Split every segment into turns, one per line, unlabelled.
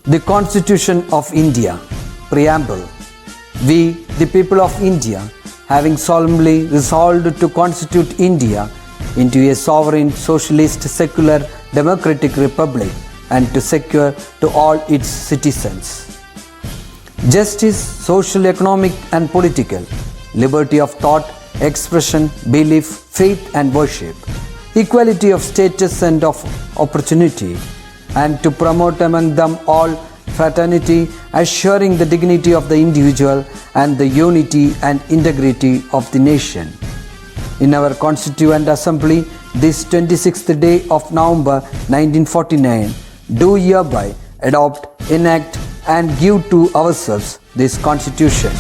The Constitution of India, Preamble. We, the people of India, having solemnly resolved to constitute India into a sovereign, socialist, secular, democratic republic and to secure to all its citizens justice, social, economic and political, liberty of thought, expression, belief, faith and worship, equality of status and of opportunity, and to promote among them all fraternity, assuring the dignity of the individual and the unity and integrity of the nation. In our Constituent Assembly, this 26th day of November 1949, do hereby adopt, enact and give to ourselves this Constitution.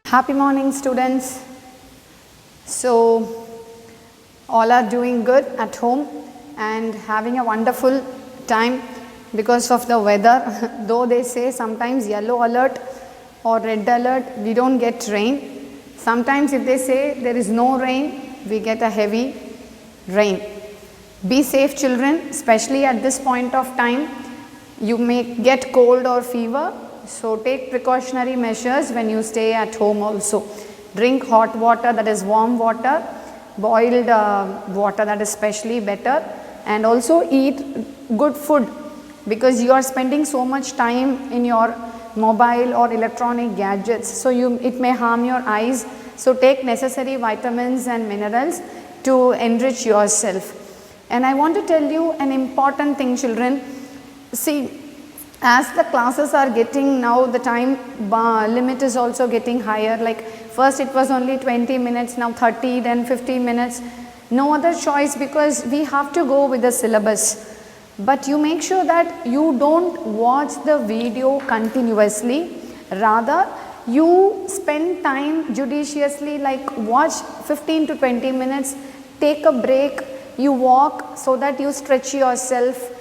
Happy morning, students. So, all are doing good at home and having a wonderful time because of the weather. Though they say sometimes yellow alert or red alert, we don't get rain. Sometimes if they say there is no rain, we get a heavy rain. Be safe, children, especially at this point of time. You may get cold or fever, so take precautionary measures when you stay at home also. Drink hot water, that is warm water, boiled water, that is especially better, and also eat good food because you are spending so much time in your mobile or electronic gadgets, so it may harm your eyes. So take necessary vitamins and minerals to enrich yourself. And I want to tell you an important thing, children. See, as the classes are getting now, the time limit is also getting higher. Like first it was only 20 minutes, now 30, then 50 minutes. No other choice because we have to go with the syllabus. But you make sure that you don't watch the video continuously. Rather, you spend time judiciously, like watch 15 to 20 minutes, take a break, you walk so that you stretch yourself.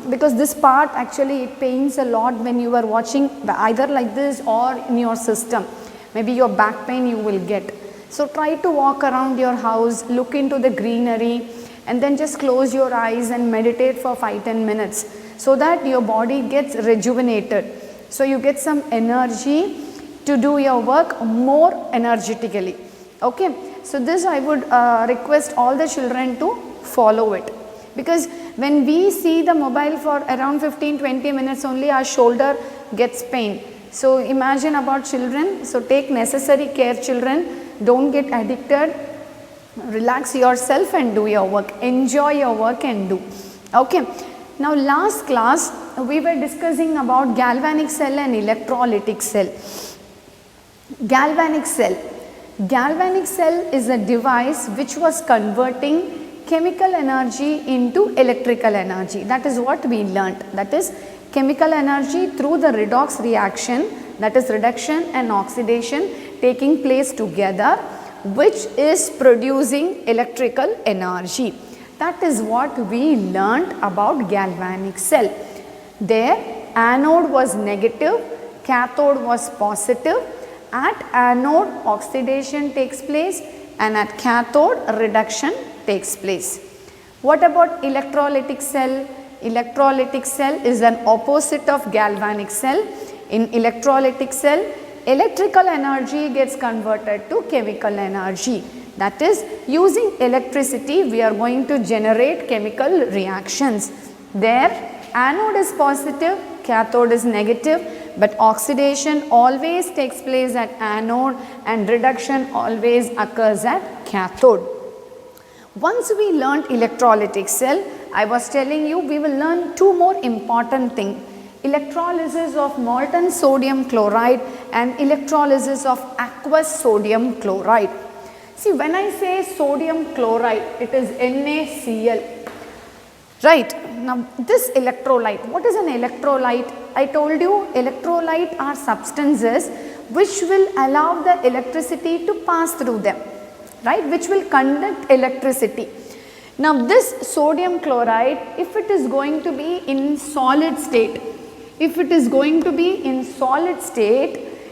Because this part actually it pains a lot when you are watching either like this or in your system. Maybe your back pain you will get. So try to walk around your house, look into the greenery and then just close your eyes and meditate for 5-10 minutes so that your body gets rejuvenated. So you get some energy to do your work more energetically. Okay. So this I would request all the children to follow it. Because when we see the mobile for around 15-20 minutes only, our shoulder gets pain. So imagine about children. So take necessary care, children. Don't get addicted. Relax yourself and do your work. Enjoy your work and do. Okay. Now last class we were discussing about galvanic cell and electrolytic cell. Galvanic cell. Galvanic cell is a device which was converting chemical energy into electrical energy. That is what we learnt. That is chemical energy through the redox reaction, that is reduction and oxidation taking place together, which is producing electrical energy. That is what we learnt about galvanic cell. Their anode was negative, cathode was positive. At anode oxidation takes place and at cathode reduction takes place. What about electrolytic cell? Electrolytic cell is an opposite of galvanic cell. In electrolytic cell, electrical energy gets converted to chemical energy. That is, using electricity we are going to generate chemical reactions. Their anode is positive, cathode is negative. But oxidation always takes place at anode and reduction always occurs at cathode. Once we learnt electrolytic cell, I was telling you we will learn two more important things. Electrolysis of molten sodium chloride and electrolysis of aqueous sodium chloride. See, when I say sodium chloride, it is NaCl. Right. Now, this electrolyte, what is an electrolyte? I told you electrolyte are substances which will allow the electricity to pass through them, right, which will conduct electricity. Now, this sodium chloride, if it is going to be in solid state,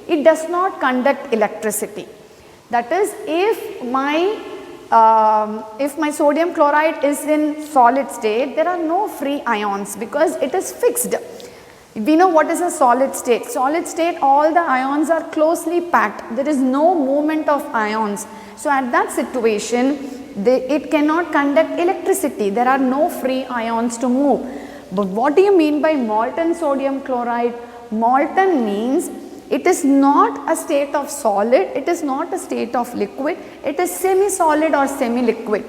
it does not conduct electricity. That is, if my if my sodium chloride is in solid state, there are no free ions because it is fixed. We know what is a solid state. Solid state, all the ions are closely packed. There is no movement of ions. So at that situation, it cannot conduct electricity. There are no free ions to move. But what do you mean by molten sodium chloride? Molten means it is not a state of solid, it is not a state of liquid, it is semi-solid or semi-liquid.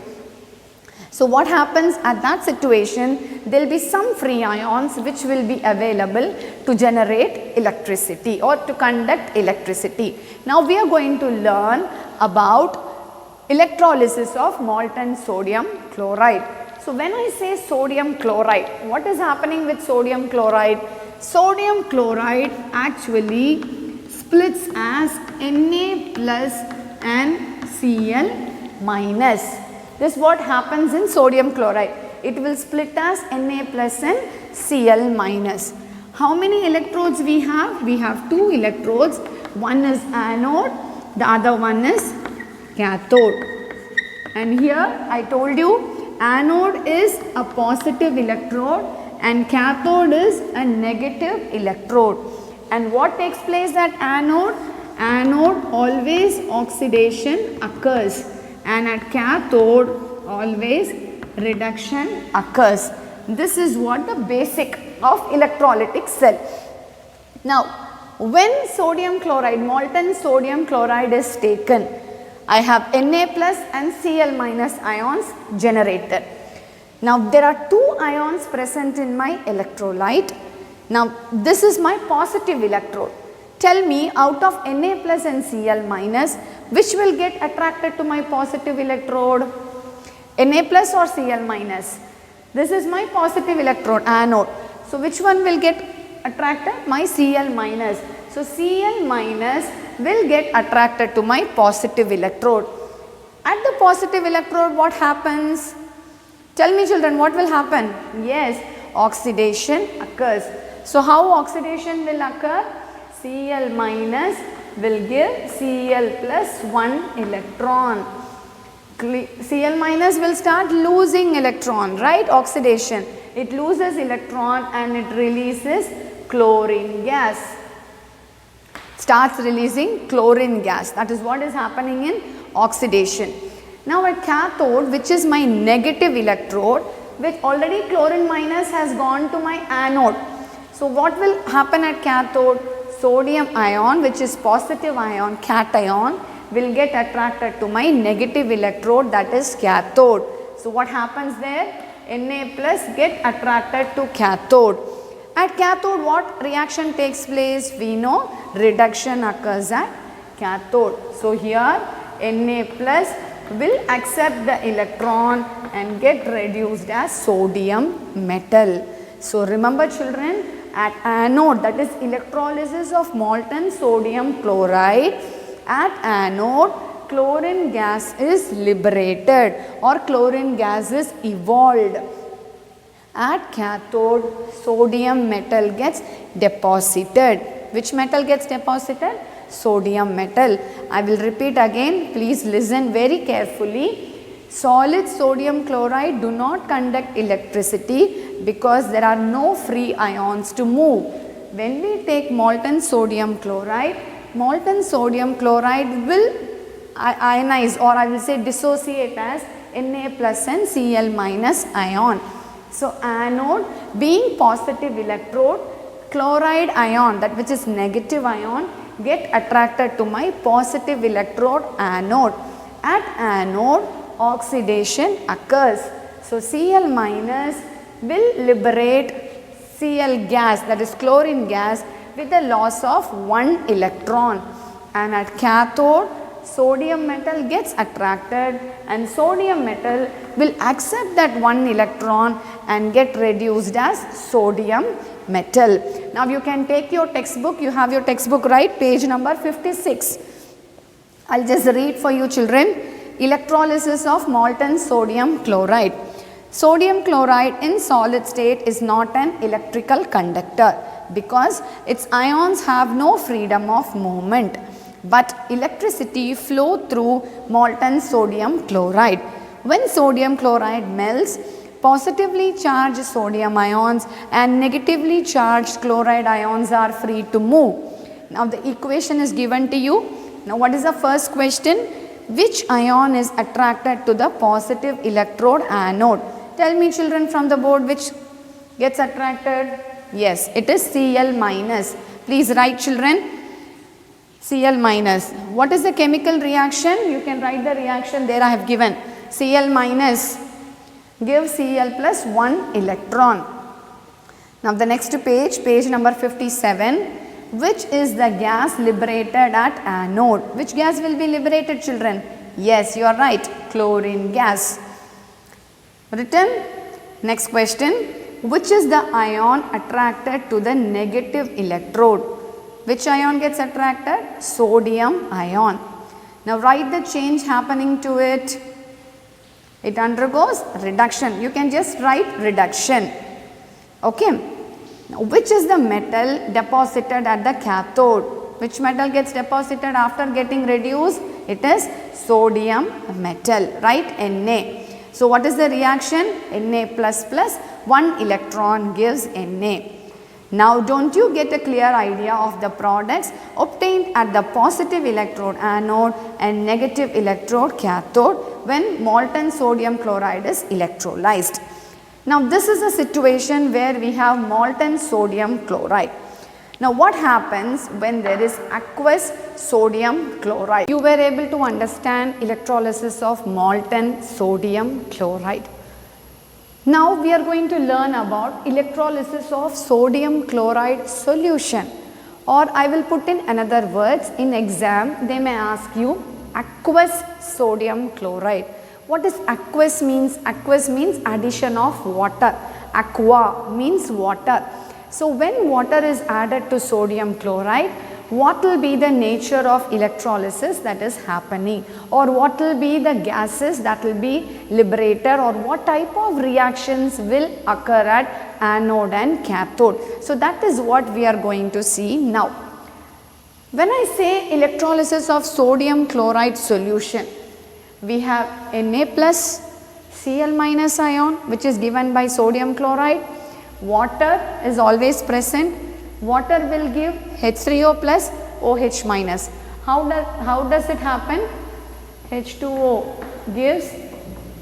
So what happens at that situation, there will be some free ions which will be available to generate electricity or to conduct electricity. Now we are going to learn about electrolysis of molten sodium chloride. So when I say sodium chloride, what is happening with sodium chloride? Sodium chloride actually splits as Na plus and Cl minus. This is what happens in sodium chloride. It will split as Na plus and Cl minus. How many electrodes we have? We have two electrodes. One is anode, the other one is cathode. And here I told you anode is a positive electrode and cathode is a negative electrode. And what takes place at anode? Anode always oxidation occurs. And at cathode always reduction occurs. This is what the basic of electrolytic cell. Now when sodium chloride, molten sodium chloride is taken, I have Na plus and Cl minus ions generated. Now there are two ions present in my electrolyte. Now this is my positive electrode. Tell me, out of Na plus and Cl minus, which will get attracted to my positive electrode? Na plus or Cl minus? This is my positive electrode, anode. So which one will get attracted? My Cl minus. So Cl minus will get attracted to my positive electrode. At the positive electrode, what happens? Tell me children, what will happen? Yes, oxidation occurs. So how oxidation will occur? Cl minus will give Cl plus 1 electron. Cl minus will start losing electron, right? Oxidation. It loses electron and it releases chlorine gas. Starts releasing chlorine gas. That is what is happening in oxidation. Now at cathode, which is my negative electrode, which already chlorine minus has gone to my anode. So what will happen at cathode? Sodium ion, which is positive ion, cation, will get attracted to my negative electrode, that is cathode. So what happens there? Na plus get attracted to cathode. At cathode, what reaction takes place? We know reduction occurs at cathode. So here Na plus will accept the electron and get reduced as sodium metal. So remember children, at anode, that is electrolysis of molten sodium chloride, at anode chlorine gas is liberated or chlorine gas is evolved. At cathode, sodium metal gets deposited. Which metal gets deposited? Sodium metal. I will repeat again, please listen very carefully. Solid sodium chloride do not conduct electricity because there are no free ions to move. When we take molten sodium chloride will ionize, or I will say dissociate as Na plus and Cl minus ion. So anode being positive electrode, chloride ion, that which is negative ion, get attracted to my positive electrode anode. At anode, oxidation occurs. So Cl minus will liberate Cl gas, that is chlorine gas, with a loss of 1 electron. And at cathode, sodium metal gets attracted and sodium metal will accept that 1 electron and get reduced as sodium metal. Now you can take your textbook, you have your textbook, right? Page number 56. I'll just read for you children. Electrolysis of molten sodium chloride. Sodium chloride in solid state is not an electrical conductor because its ions have no freedom of movement. but electricity flow through molten sodium chloride. When sodium chloride melts, positively charged sodium ions and negatively charged chloride ions are free to move. Now the equation is given to you. Now what is the first question? Which ion is attracted to the positive electrode anode? Tell me children from the board which gets attracted. Yes, it is Cl minus. Please write children. Cl minus. What is the chemical reaction? You can write the reaction there I have given. Cl minus gives Cl plus 1 electron. Now the next page, page number 57. Which is the gas liberated at anode? Which gas will be liberated children? Yes, you are right. Chlorine gas. Written. Next question. Which is the ion attracted to the negative electrode? Which ion gets attracted? Sodium ion. Now write the change happening to it. It undergoes reduction. You can just write reduction. Okay. Now, which is the metal deposited at the cathode? Which metal gets deposited after getting reduced? It is sodium metal, right? Na. So what is the reaction? Na plus plus 1 electron gives Na. Now don't you get a clear idea of the products obtained at the positive electrode anode and negative electrode cathode when molten sodium chloride is electrolyzed. Now this is a situation where we have molten sodium chloride. Now what happens when there is aqueous sodium chloride? You were able to understand electrolysis of molten sodium chloride. Now we are going to learn about electrolysis of sodium chloride solution, or I will put in another words. In exam they may ask you aqueous sodium chloride. What is aqueous means? Aqueous means addition of water. Aqua means water. So when water is added to sodium chloride, what will be the nature of electrolysis that is happening, or what will be the gases that will be liberated, or what type of reactions will occur at anode and cathode. So that is what we are going to see now. When I say electrolysis of sodium chloride solution, we have Na plus Cl minus ion which is given by sodium chloride. Water is always present. Water will give H3O plus OH minus. How does it happen? H2O gives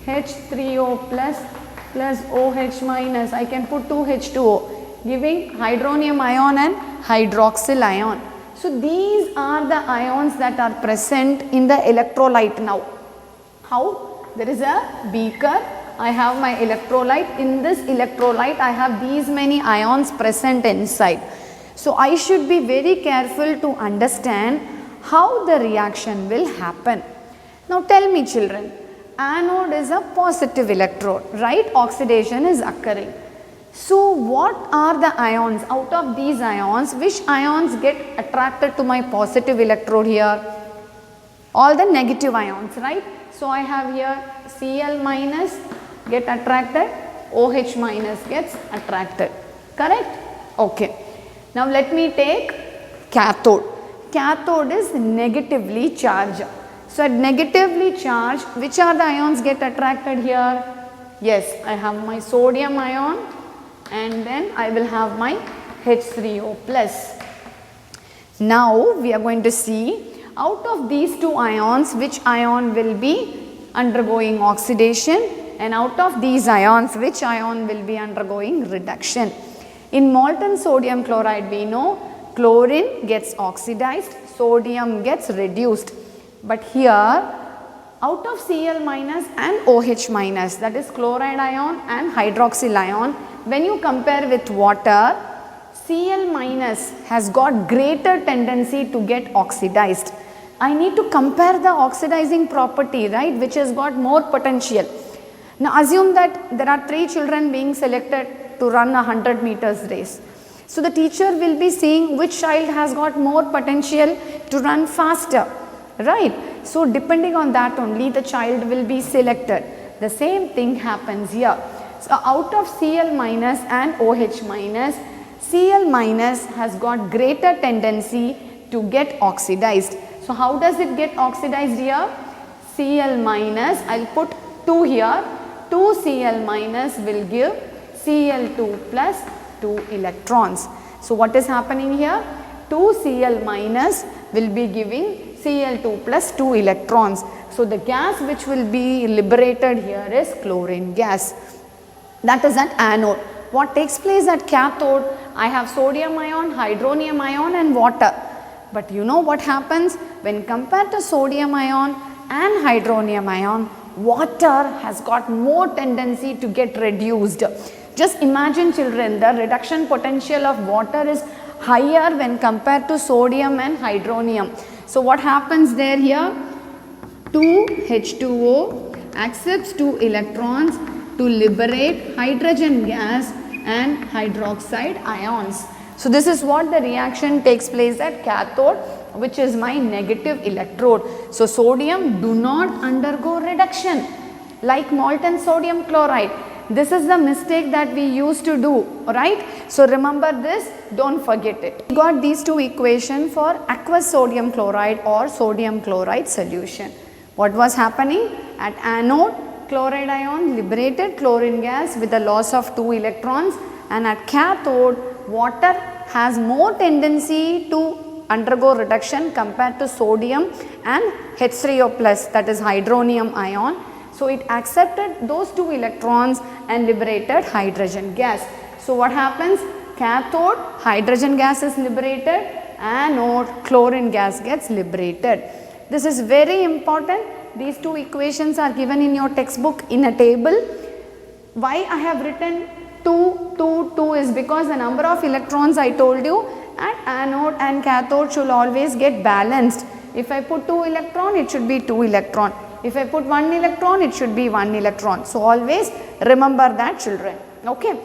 H3O plus OH minus. I can put 2 H2O giving hydronium ion and hydroxyl ion. So these are the ions that are present in the electrolyte now. How? There is a beaker. I have my electrolyte. In this electrolyte I have these many ions present inside. So I should be very careful to understand how the reaction will happen. Now tell me children, anode is a positive electrode, right? Oxidation is occurring. So what are the ions? Out of these ions, which ions get attracted to my positive electrode here? All the negative ions, right? So I have here Cl minus get attracted, OH minus gets attracted, correct? Okay. Now let me take cathode. Cathode is negatively charged. So at negatively charged, which are the ions get attracted here? Yes, I have my sodium ion and then I will have my H3O plus. Now we are going to see out of these two ions which ion will be undergoing oxidation, and out of these ions which ion will be undergoing reduction. In molten sodium chloride we know chlorine gets oxidized, sodium gets reduced. But here out of Cl minus and OH minus, that is chloride ion and hydroxyl ion, when you compare with water, Cl minus has got greater tendency to get oxidized. I need to compare the oxidizing property, right, which has got more potential. Now assume that there are 3 children being selected to run a 100 meters race. So the teacher will be seeing which child has got more potential to run faster, right? So depending on that only the child will be selected. The same thing happens here. So out of Cl minus and OH minus, Cl minus has got greater tendency to get oxidized. So how does it get oxidized here? Cl minus, I'll put 2 here, 2 Cl minus will give Cl2 plus 2 electrons. So what is happening here? 2 Cl minus will be giving Cl2 plus 2 electrons. So the gas which will be liberated here is chlorine gas. That is at anode. What takes place at cathode? I have sodium ion, hydronium ion and water. But you know what happens when compared to sodium ion and hydronium ion, water has got more tendency to get reduced. Just imagine children, the reduction potential of water is higher when compared to sodium and hydronium. So what happens there here? 2H2O accepts 2 electrons to liberate hydrogen gas and hydroxide ions. So this is what the reaction takes place at cathode, which is my negative electrode. So sodium do not undergo reduction like molten sodium chloride. This is the mistake that we used to do, right? So remember this, don't forget it. We got these two equations for aqueous sodium chloride or sodium chloride solution. What was happening? At anode, chloride ion liberated chlorine gas with a loss of 2 electrons, and at cathode, water has more tendency to undergo reduction compared to sodium and H3O plus, that is hydronium ion. So it accepted those 2 electrons and liberated hydrogen gas. So what happens? Cathode, hydrogen gas is liberated, anode, chlorine gas gets liberated. This is very important. These two equations are given in your textbook in a table. Why I have written 2, 2, 2 is because the number of electrons I told you at anode and cathode should always get balanced. If I put 2 electron, it should be 2 electron. If I put 1 electron, it should be 1 electron. So always remember that, children. Okay.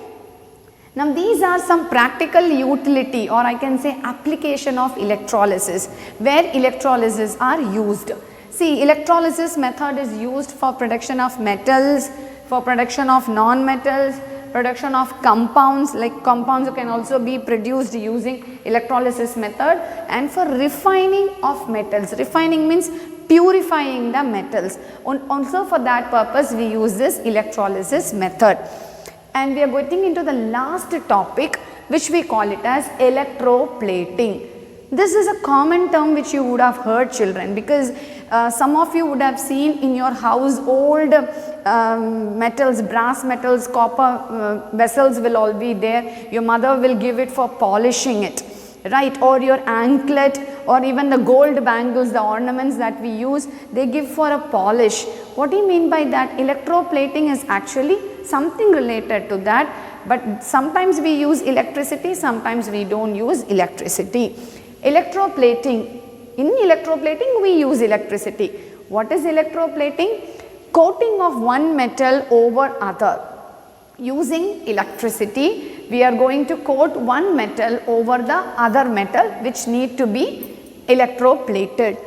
Now these are some practical utility, or I can say application of electrolysis, where electrolysis are used. See, electrolysis method is used for production of metals, for production of non-metals, production of compounds, like compounds can also be produced using electrolysis method, and for refining of metals. Refining means purifying the metals. Also for that purpose we use this electrolysis method. And we are getting into the last topic, which we call it as electroplating. This is a common term which you would have heard, children, because some of you would have seen in your house old metals, brass metals, copper vessels will all be there. Your mother will give it for polishing it, right? Or your anklet, or even the gold bangles, the ornaments that we use, they give for a polish. What do you mean by that? Electroplating is actually something related to that, but sometimes we use electricity, sometimes we don't use electricity. Electroplating, in electroplating we use electricity. What is electroplating? Coating of one metal over other. Using electricity, we are going to coat one metal over the other metal which need to be electroplated.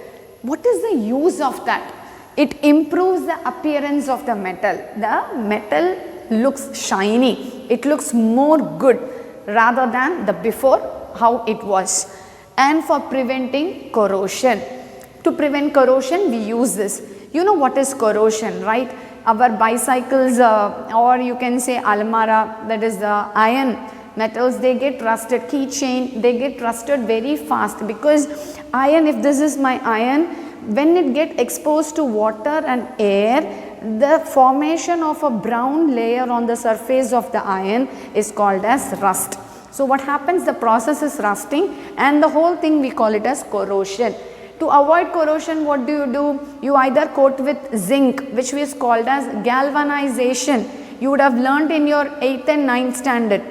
What is the use of that? It improves the appearance of the metal. The metal looks shiny. It looks more good rather than the before how it was. And for preventing corrosion. To prevent corrosion, we use this. You know what is corrosion, right? Our bicycles or you can say almara, that is the iron metals, they get rusted. Keychain, they get rusted very fast, because iron, if this is my iron, when it get exposed to water and air, the formation of a brown layer on the surface of the iron is called as rust. So what happens? The process is rusting, and the whole thing we call it as corrosion. To avoid corrosion, what do? You either coat with zinc, which is called as galvanization. You would have learned in your 8th and 9th standard.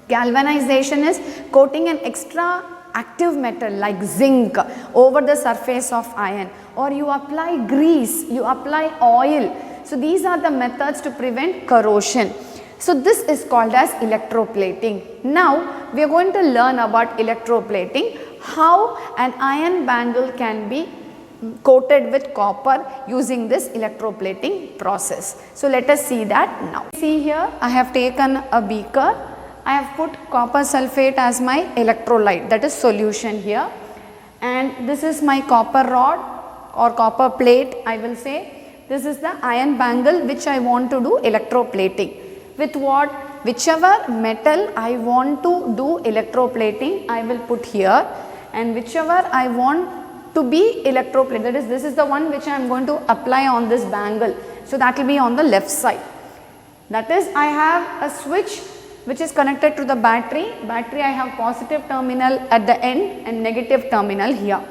Galvanization is coating an extra active metal like zinc over the surface of iron, or you apply grease, you apply oil. So these are the methods to prevent corrosion. So this is called as electroplating. Now we are going to learn about electroplating, how an iron bangle can be coated with copper using this electroplating process. So let us see that now. See here, I have taken a beaker. I have put copper sulfate as my electrolyte, that is solution here, and this is my copper rod or copper plate, I will say. This is the iron bangle which I want to do electroplating. With what? Whichever metal I want to do electroplating, I will put here, and whichever I want to be electroplated, that is, this is the one which I am going to apply on this bangle. So that will be on the left side. That is, I have a switch which is connected to the battery. Battery, I have positive terminal at the end and negative terminal here.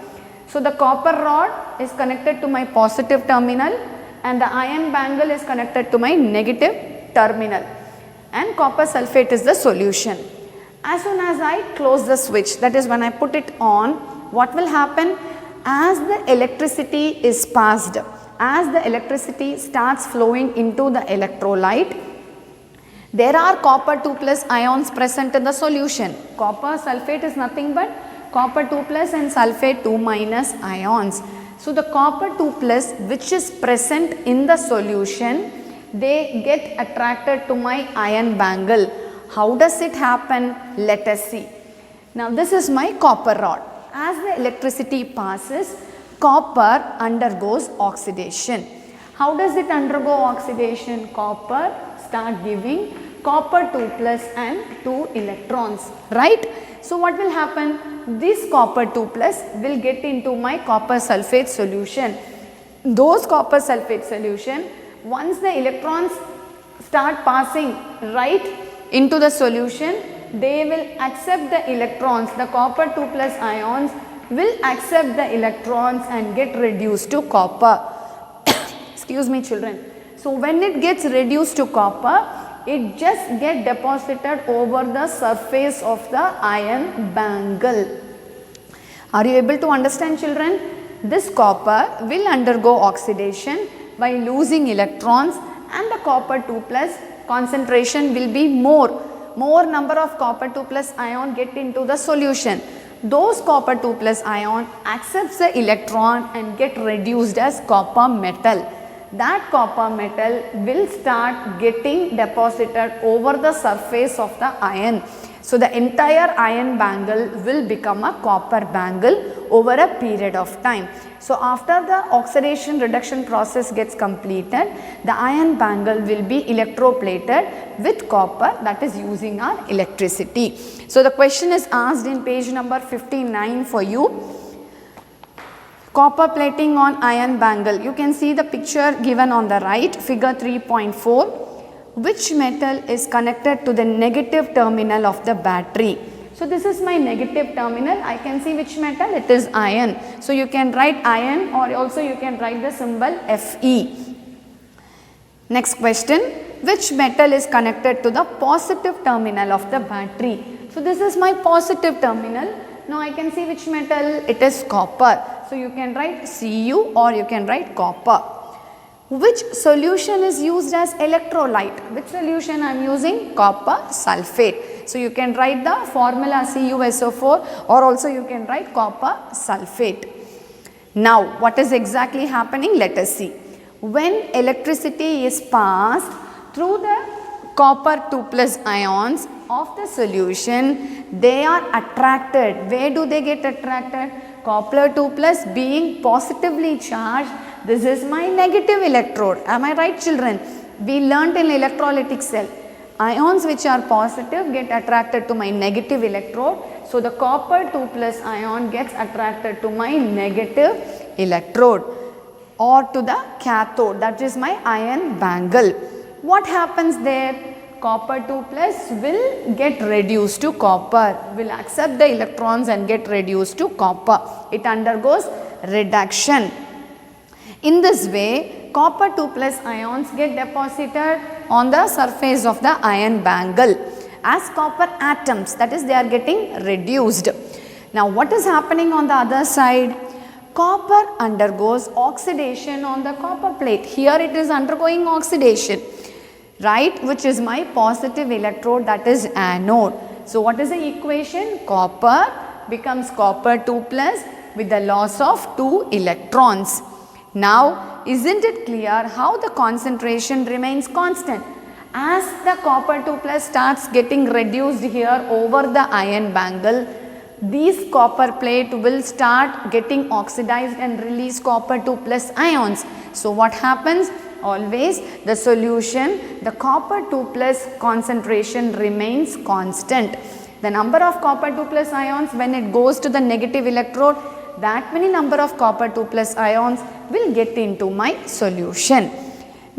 So the copper rod is connected to my positive terminal and the iron bangle is connected to my negative terminal, and copper sulphate is the solution. As soon as I close the switch, that is when I put it on, what will happen? As the electricity is passed, as the electricity starts flowing into the electrolyte, there are copper 2 plus ions present in the solution. Copper sulphate is nothing but copper 2 plus and sulphate 2 minus ions. So the copper 2 plus which is present in the solution, they get attracted to my iron bangle. How does it happen? Let us see. Now this is my copper rod. As the electricity passes, copper undergoes oxidation. How does it undergo oxidation? Copper start giving copper 2 plus and 2 electrons, right? So what will happen? This copper 2 plus will get into my copper sulphate solution. Those copper sulphate solution, once the electrons start passing right into the solution, they will accept the electrons. The copper 2 plus ions will accept the electrons and get reduced to copper. Excuse me, children. So when it gets reduced to copper, it just get deposited over the surface of the iron bangle. Are you able to understand, children? This copper will undergo oxidation by losing electrons, and the copper 2 plus concentration will be more number of copper 2 plus ion get into the solution. Those copper 2 plus ion accepts the electron and get reduced as copper metal. That copper metal will start getting deposited over the surface of the iron. So the entire iron bangle will become a copper bangle over a period of time. So after the oxidation reduction process gets completed, the iron bangle will be electroplated with copper, that is using our electricity. So the question is asked in page number 59 for you. Copper plating on iron bangle. You can see the picture given on the right, figure 3.4. Which metal is connected to the negative terminal of the battery? So this is my negative terminal. I can see which metal? It is iron. So you can write iron, or also you can write the symbol Fe. Next question. Which metal is connected to the positive terminal of the battery? So this is my positive terminal. Now I can see which metal? It is copper. So you can write Cu or you can write copper. Which solution is used as electrolyte? Which solution I am using? Copper sulphate. So you can write the formula CuSO4, or also you can write copper sulphate. Now what is exactly happening? Let us see. When electricity is passed through the copper 2 plus ions of the solution, they are attracted. Where do they get attracted? Copper 2 plus being positively charged. This is my negative electrode. Am I right, children? We learnt in electrolytic cell. Ions which are positive get attracted to my negative electrode. So the copper 2 plus ion gets attracted to my negative electrode or to the cathode, that is my iron bangle. What happens there? Copper 2 plus will get reduced to copper, will accept the electrons and get reduced to copper. It undergoes reduction. In this way, copper 2 plus ions get deposited on the surface of the iron bangle as copper atoms, that is, they are getting reduced. Now what is happening on the other side? Copper undergoes oxidation on the copper plate. Here it is undergoing oxidation, right, which is my positive electrode, that is anode. So what is the equation? Copper becomes copper 2 plus with the loss of 2 electrons. Now, isn't it clear how the concentration remains constant? As the copper 2 plus starts getting reduced here over the iron bangle, these copper plate will start getting oxidized and release copper 2 plus ions. So what happens? Always the solution, the copper 2 plus concentration remains constant. The number of copper 2 plus ions when it goes to the negative electrode, that many number of copper 2 plus ions will get into my solution.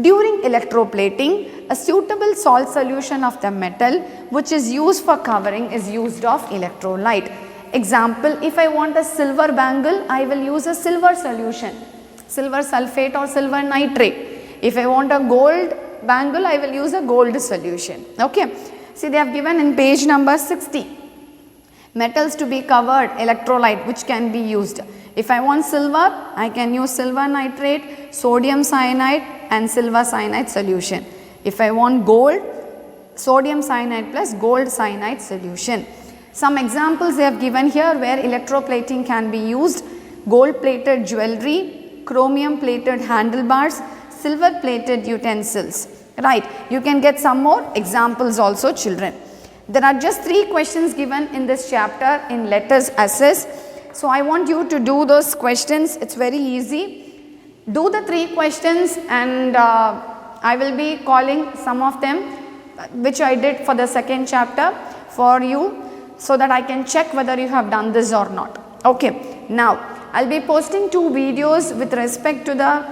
During electroplating, a suitable salt solution of the metal which is used for covering is used of electrolyte. Example, if I want a silver bangle, I will use a silver solution, silver sulfate or silver nitrate. If I want a gold bangle, I will use a gold solution. Okay. See, they have given in page number 60. Metals to be covered, electrolyte which can be used. If I want silver, I can use silver nitrate, sodium cyanide and silver cyanide solution. If I want gold, sodium cyanide plus gold cyanide solution. Some examples they have given here where electroplating can be used: gold plated jewelry, chromium plated handlebars, silver plated utensils. Right, you can get some more examples also, children. There are just 3 questions given in this chapter in Let Us Assess. So I want you to do those questions. It's very easy. Do the 3 questions and I will be calling some of them which I did for the second chapter for you, so that I can check whether you have done this or not. Okay. Now I'll be posting 2 videos with respect to the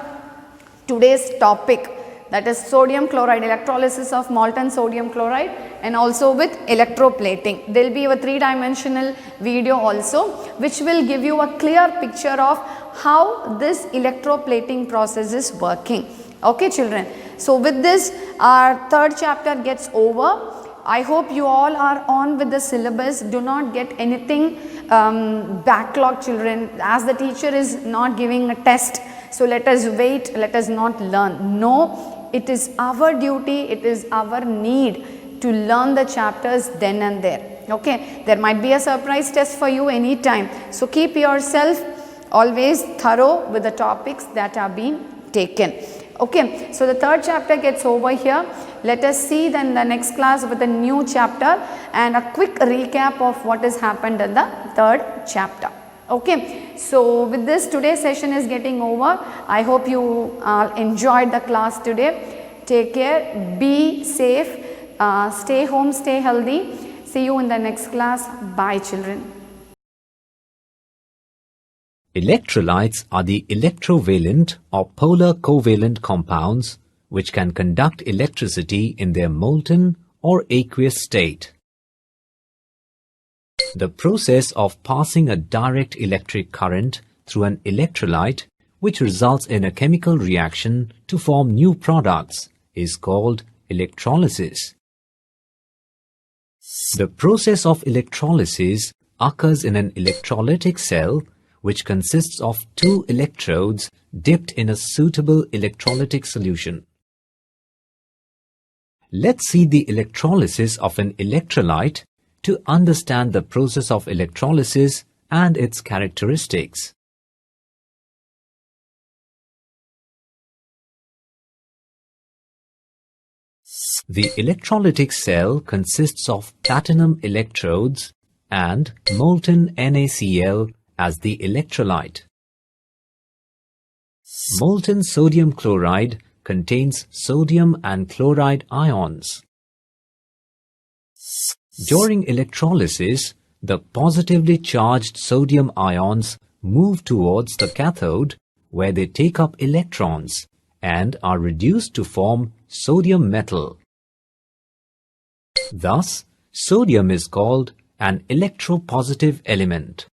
today's topic, that is sodium chloride, electrolysis of molten sodium chloride, and also with electroplating. There will be a 3-dimensional video also which will give you a clear picture of how this electroplating process is working. Okay, children. So with this, our 3rd chapter gets over. I hope you all are on with the syllabus. Do not get anything backlog, children, as the teacher is not giving a test. So let us wait, let us not learn. No, it is our duty, it is our need to learn the chapters then and there. Okay, there might be a surprise test for you anytime. So keep yourself always thorough with the topics that are being taken. Okay, so the 3rd chapter gets over here. Let us see then the next class with a new chapter and a quick recap of what has happened in the 3rd chapter. Okay, so with this, today's session is getting over. I hope you enjoyed the class today. Take care, be safe, stay home, stay healthy. See you in the next class. Bye, children.
Electrolytes are the electrovalent or polar covalent compounds which can conduct electricity in their molten or aqueous state. The process of passing a direct electric current through an electrolyte, which results in a chemical reaction to form new products, is called electrolysis. The process of electrolysis occurs in an electrolytic cell which consists of 2 electrodes dipped in a suitable electrolytic solution. Let's see the electrolysis of an electrolyte to understand the process of electrolysis and its characteristics. The electrolytic cell consists of platinum electrodes and molten NaCl as the electrolyte. Molten sodium chloride contains sodium and chloride ions. During electrolysis, the positively charged sodium ions move towards the cathode where they take up electrons and are reduced to form sodium metal. Thus, sodium is called an electropositive element.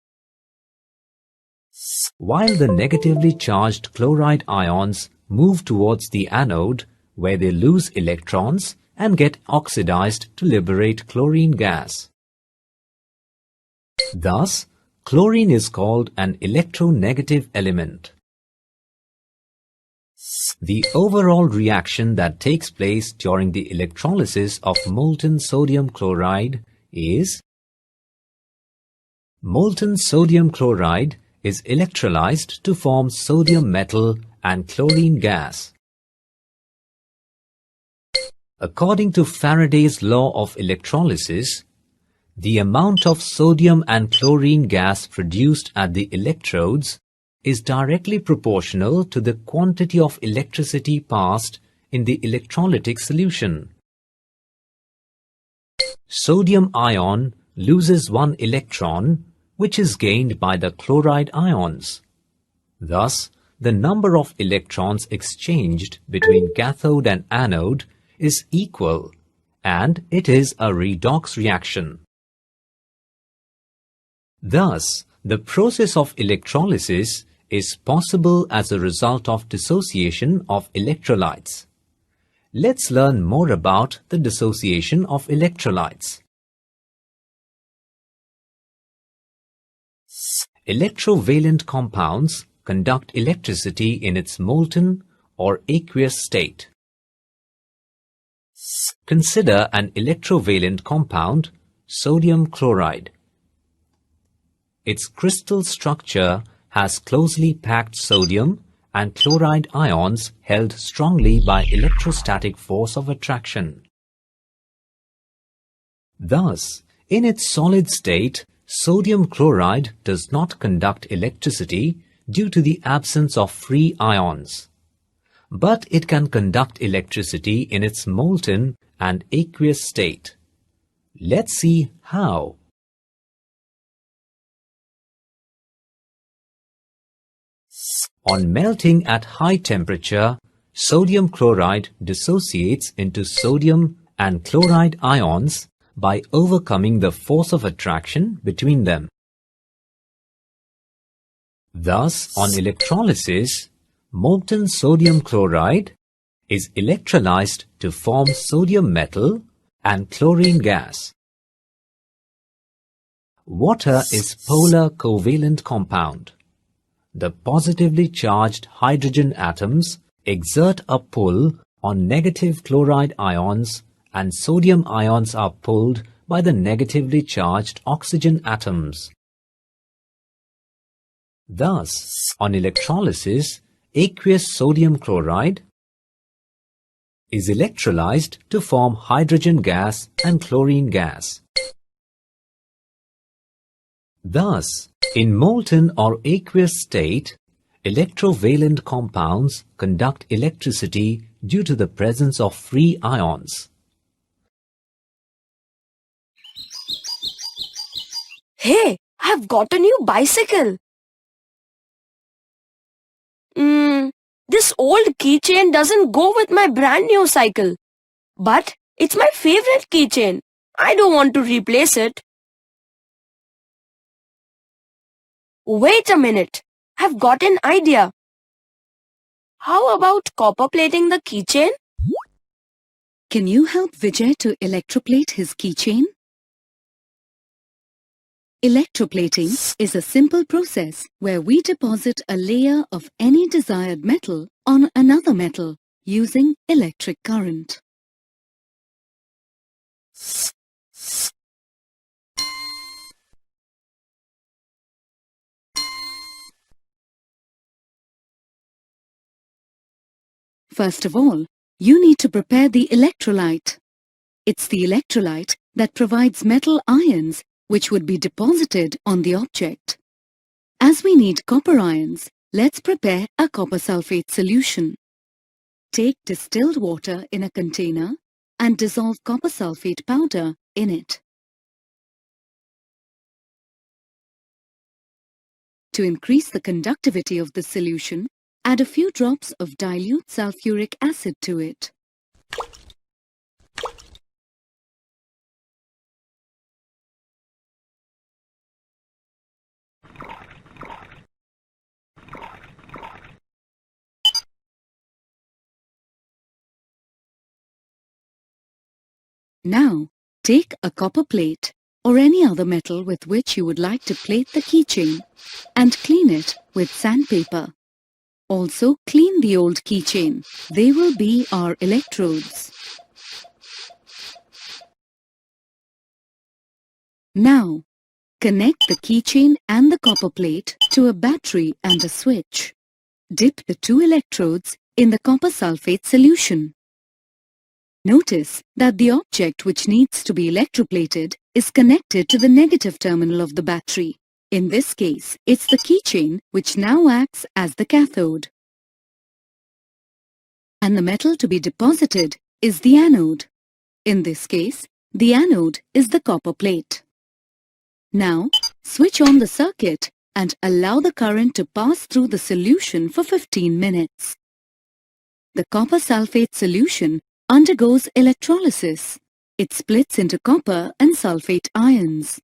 While the negatively charged chloride ions move towards the anode where they lose electrons and get oxidized to liberate chlorine gas. Thus, chlorine is called an electronegative element. The overall reaction that takes place during the electrolysis of molten sodium chloride is: molten sodium chloride is electrolyzed to form sodium metal and chlorine gas. According to Faraday's law of electrolysis, the amount of sodium and chlorine gas produced at the electrodes is directly proportional to the quantity of electricity passed in the electrolytic solution. Sodium ion loses one electron, which is gained by the chloride ions. Thus, the number of electrons exchanged between cathode and anode is equal, and it is a redox reaction. Thus, the process of electrolysis is possible as a result of dissociation of electrolytes. Let's learn more about the dissociation of electrolytes. Electrovalent compounds conduct electricity in its molten or aqueous state. Consider an electrovalent compound, sodium chloride. Its crystal structure has closely packed sodium and chloride ions held strongly by electrostatic force of attraction. Thus, in its solid state, sodium chloride does not conduct electricity due to the absence of free ions. But it can conduct electricity in its molten and aqueous state. Let's see how. On melting at high temperature, sodium chloride dissociates into sodium and chloride ions by overcoming the force of attraction between them. Thus, on electrolysis, molten sodium chloride is electrolyzed to form sodium metal and chlorine gas. Water is polar covalent compound. The positively charged hydrogen atoms exert a pull on negative chloride ions, and sodium ions are pulled by the negatively charged oxygen atoms. Thus, on electrolysis, aqueous sodium chloride is electrolyzed to form hydrogen gas and chlorine gas. Thus, in molten or aqueous state, electrovalent compounds conduct electricity due to the presence of free ions.
Hey, I've got a new bicycle. This old keychain doesn't go with my brand new cycle. But it's my favorite keychain. I don't want to replace it. Wait a minute. I've got an idea. How about copper plating the keychain?
Can you help Vijay to electroplate his keychain? Electroplating is a simple process where we deposit a layer of any desired metal on another metal using electric current. First of all, you need to prepare the electrolyte. It's the electrolyte that provides metal ions which would be deposited on the object. As we need copper ions, let's prepare a copper sulfate solution. Take distilled water in a container and dissolve copper sulfate powder in it. To increase the conductivity of the solution, add a few drops of dilute sulfuric acid to it. Now, take a copper plate or any other metal with which you would like to plate the keychain and clean it with sandpaper. Also, clean the old keychain. They will be our electrodes. Now, connect the keychain and the copper plate to a battery and a switch. Dip the two electrodes in the copper sulfate solution. Notice that the object which needs to be electroplated is connected to the negative terminal of the battery. In this case, it's the keychain which now acts as the cathode. And the metal to be deposited is the anode. In this case, the anode is the copper plate. Now, switch on the circuit and allow the current to pass through the solution for 15 minutes. The copper sulfate solution undergoes electrolysis. It splits into copper and sulfate ions.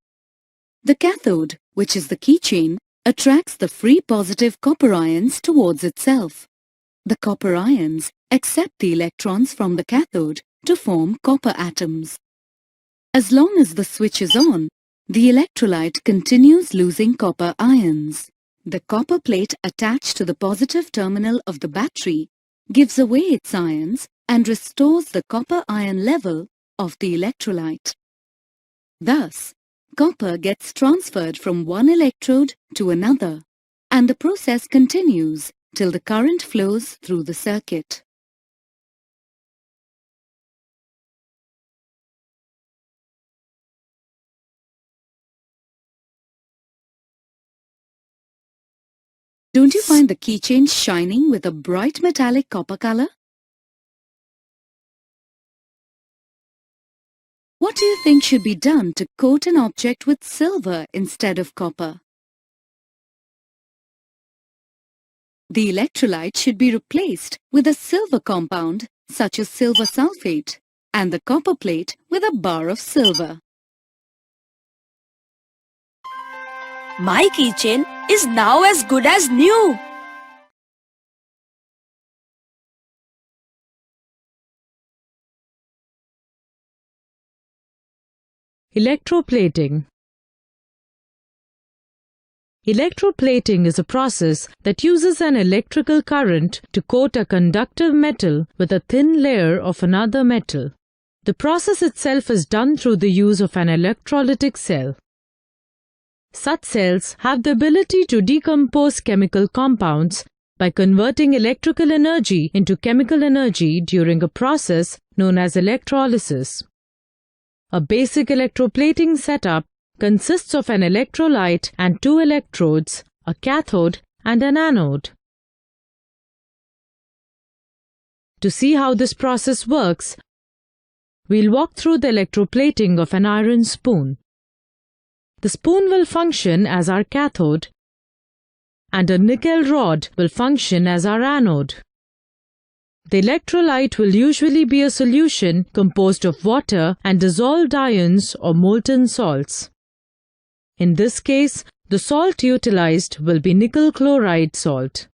The cathode, which is the keychain, attracts the free positive copper ions towards itself. The copper ions accept the electrons from the cathode to form copper atoms. As long as the switch is on, the electrolyte continues losing copper ions. The copper plate attached to the positive terminal of the battery gives away its ions and restores the copper ion level of the electrolyte. Thus, copper gets transferred from one electrode to another, and the process continues till the current flows through the circuit. Don't you find the keychain shining with a bright metallic copper color? What do you think should be done to coat an object with silver instead of copper? The electrolyte should be replaced with a silver compound such as silver sulfate and the copper plate with a bar of silver.
My keychain is now as good as new.
Electroplating. Electroplating is a process that uses an electrical current to coat a conductive metal with a thin layer of another metal. The process itself is done through the use of an electrolytic cell. Such cells have the ability to decompose chemical compounds by converting electrical energy into chemical energy during a process known as electrolysis. A basic electroplating setup consists of an electrolyte and two electrodes, a cathode and an anode. To see how this process works, we'll walk through the electroplating of an iron spoon. The spoon will function as our cathode, and a nickel rod will function as our anode. The electrolyte will usually be a solution composed of water and dissolved ions or molten salts. In this case, the salt utilized will be nickel chloride salt.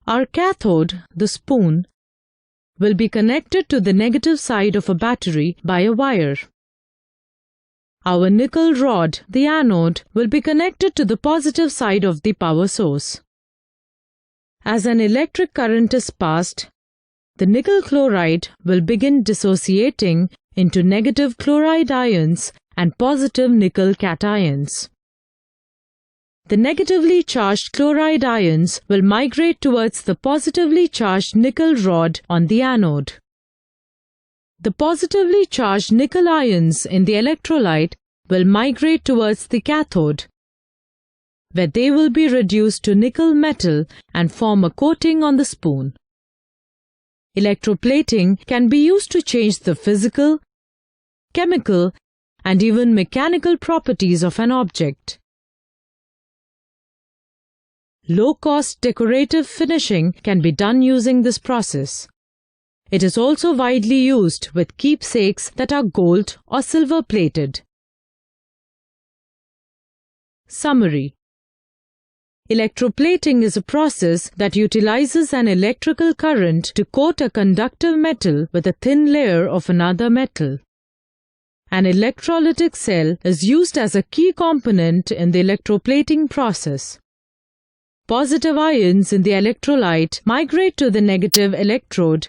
Our cathode, the spoon, will be connected to the negative side of a battery by a wire. Our nickel rod, the anode, will be connected to the positive side of the power source. As an electric current is passed, the nickel chloride will begin dissociating into negative chloride ions and positive nickel cations. The negatively charged chloride ions will migrate towards the positively charged nickel rod on the anode. The positively charged nickel ions in the electrolyte will migrate towards the cathode, where they will be reduced to nickel metal and form a coating on the spoon. Electroplating can be used to change the physical, chemical, and even mechanical properties of an object. Low-cost decorative finishing can be done using this process. It is also widely used with keepsakes that are gold or silver plated. Summary. Electroplating is a process that utilizes an electrical current to coat a conductive metal with a thin layer of another metal. An electrolytic cell is used as a key component in the electroplating process. Positive ions in the electrolyte migrate to the negative electrode